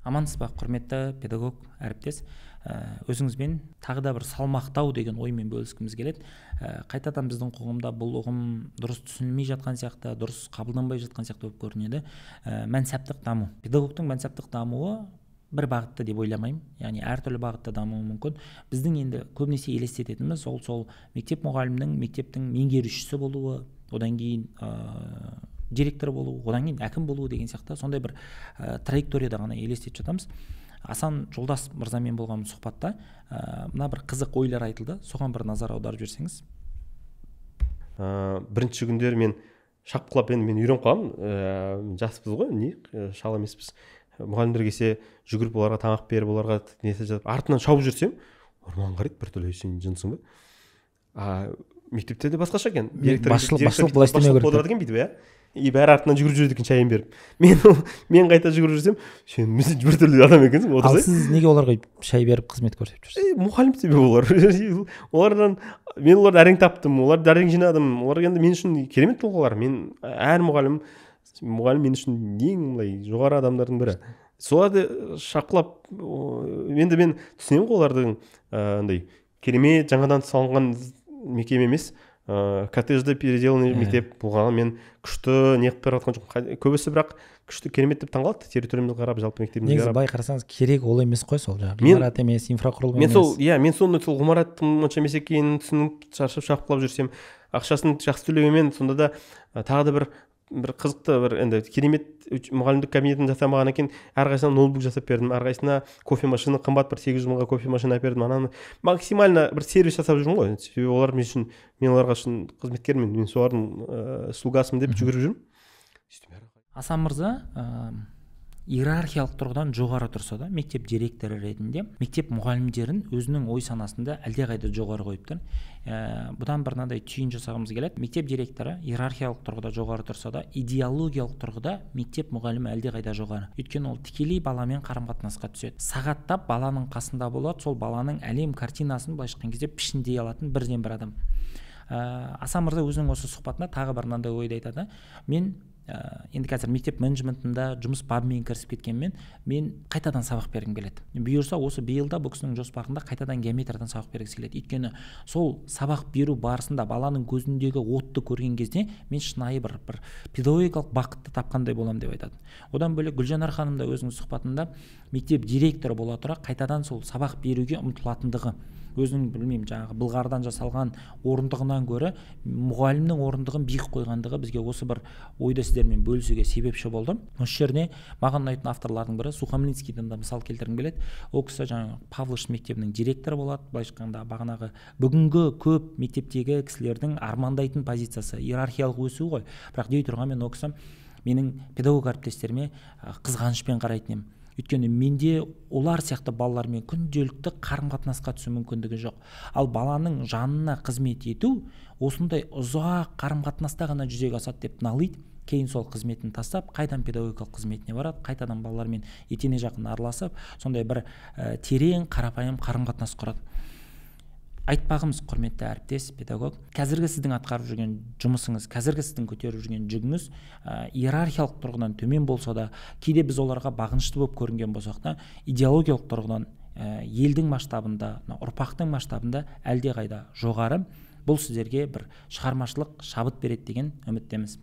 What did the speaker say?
Амансыз ба, құрметті педагог әріптес. Өзіңізбен тағы да бір салмақтау деген оймен бөліскіміз келеді. Қайтадан біздің қоғамда бұл ұғым дұрыс түсінілмей жатқан сияқты, дұрыс қабылданбай жатқан сияқты болып көрінеді. Мәнсаптық даму. Педагогтың мәнсаптық дамуы бір бағытты деп ойламаймын. Яғни әртүрлі бағытта дамуы мүмкін. Біздің енді көбінесе елестететініміз сол мектеп мұғалімінің, мектептің меңгерушісі болуы, одан кейін директор болу, одан кейін әкім болу деген сияқты сондай бір траекторияда ғана елестетіп жатамыз. Асан Жолдас мырзамен болған сұхбатта мына бір қызық ойлар айтылды, соған бір назар аударып жіберсеңіз. Бірінші күндері мен шапқылап, енді мен үйреніп қалғам, жаспыз ғой, не шал емеспіз. Мұғалімдер келсе жүгіріп оларға тамақ беріп, оларға несі жазып, артынан шауып жүрсем, орман қарайды, біртүрлі сен жынсың ба? Мектепте де басқаша екен. Басшылық былай істемеу керек. Отырады екен бүйтіп, и бәрі артынан жүгіріп жүреді екен шайын беріп. Мен қайта жүгіріп жүрсем, сен біртүрлі адам екенсің, отырсай. Ал сіз неге оларға шай беріп қызмет көрсетіп жүрсіз? Мұғалім себебі олар. Олардан мен оларды әрең таптым, оларды әрең жинадым. Олар енді мен үшін керемет тұлғалар. Мен әр мұғалім мен үшін ең жоғары адамдардың бірі. Соларды шаққылап, енді мен түсінемін ғой олардың андай керемет жаңадан салынған мекеме емес, коттеджді переделанный мектеп болғанын мен күшті неғып бара жатқан жоқпын. Көбісі бірақ күшті керемет деп таңғалады, территориямызға қарап, жалпы мектебімізге қарап. Негізі бай қарасаңыз, керек ол емес қой сол жаңағы. Ғимарат емес, инфрақұрылым емес. Мен сол ғимараттың онша емес екенін түсініп, шаршап шапқылап жүрсем, ақшасын жақсы төлеумен, сонда да тағы да бір қызықты бір енді керемет мұғалімдік кабинетін жасамаған екен, әрқайсысына ноутбук жасап бердім, әрқайсысына кофе машина, қымбат бір 800 мыңға кофе машина бердім. Ананы максимально бір сервис жасап жүрмін ғой. Себебі олар мен үшін, мен оларға үшін қызметкермін, мен солардың слугасымын деп жүгіріп жүрмін. Асан мырза иерархиялық тұрғыдан жоғары тұрса да, мектеп директоры ретінде мектеп мұғалімдерін өзінің ой санасында әлдеқайда жоғары қойып тұр. Бұдан бір мынандай түйін жасағымыз келеді. Мектеп директоры иерархиялық тұрғыда жоғары тұрса да, идеологиялық тұрғыда мектеп мұғалімі әлдеқайда жоғары. Өйткені ол тікелей баламен қарым-қатынасқа түседі. Сағаттап баланың қасында болады, сол баланың әлем картинасын былайша айтқан кезде пішіндей алатын бірден бір адам. Асан мырза өзінің осы сұхбатында тағы бір мынандай ойды айтады. Мен енді қазір мектеп менеджментінде жұмыс бабымен кірісіп кеткенмен, мен қайтадан сабақ бергім келеді. Бұйырса осы биылда бұл кісінің жоспарында қайтадан геометриядан сабақ бергісі келеді. Өйткені сол сабақ беру барысында баланың көзіндегі отты көрген кезде мен шынайы бір педагогикалық бақытты тапқандай болам деп айтады. Одан бөлек Гүлжанар ханым да өзінің сұхбатында мектеп директоры бола тұра қайтадан сол сабақ беруге ұмтылатындығы, өзінің білмеймін жаңағы былғардан жасалған орындығынан гөрі мұғалімнің орындығын биік қойғандығы бізге осы бір ойды сіздермен бөлісуге себепші болды. Осы жеріне маған ұнайтын авторлардың бірі Сухомлинскийден да мысал келтіргім келеді. Ол кісі жаңағы Павловш мектебінің директоры болады. Былайша айтқанда бағанағы бүгінгі көп мектептегі кісілердің армандайтын позициясы иерархиялық өсу ғой. Бірақ дей тұрғанмен ол кісі менің педагог әріптестеріме қызғанышпен қарайтын едім. Өйткені менде олар сияқты балалармен күнделікті қарым-қатынасқа түсу мүмкіндігі жоқ. Ал баланың жанына қызмет ету осындай ұзақ қарым-қатынаста ғана жүзеге асады деп налиды. Кейін сол қызметін тастап, қайдан педагогикалық қызметіне барады, қайтадан балалармен етене жақын араласып, сондай бір терең, қарапайым қарым-қатынас құрады. Айтпағымыз, құрметті әріптес, педагог, қазіргі сіздің атқарып жүрген жұмысыңыз, қазіргі сіздің көтеріп жүрген жүгіңіз иерархиялық тұрғыдан төмен болса да, кейде біз оларға бағынышты болып көрінген болсақ та, идеологиялық тұрғыдан елдің масштабында, ұрпақтың масштабында әлдеқайда жоғары. Бұл сіздерге бір шығармашылық шабыт береді деген үміттеміз.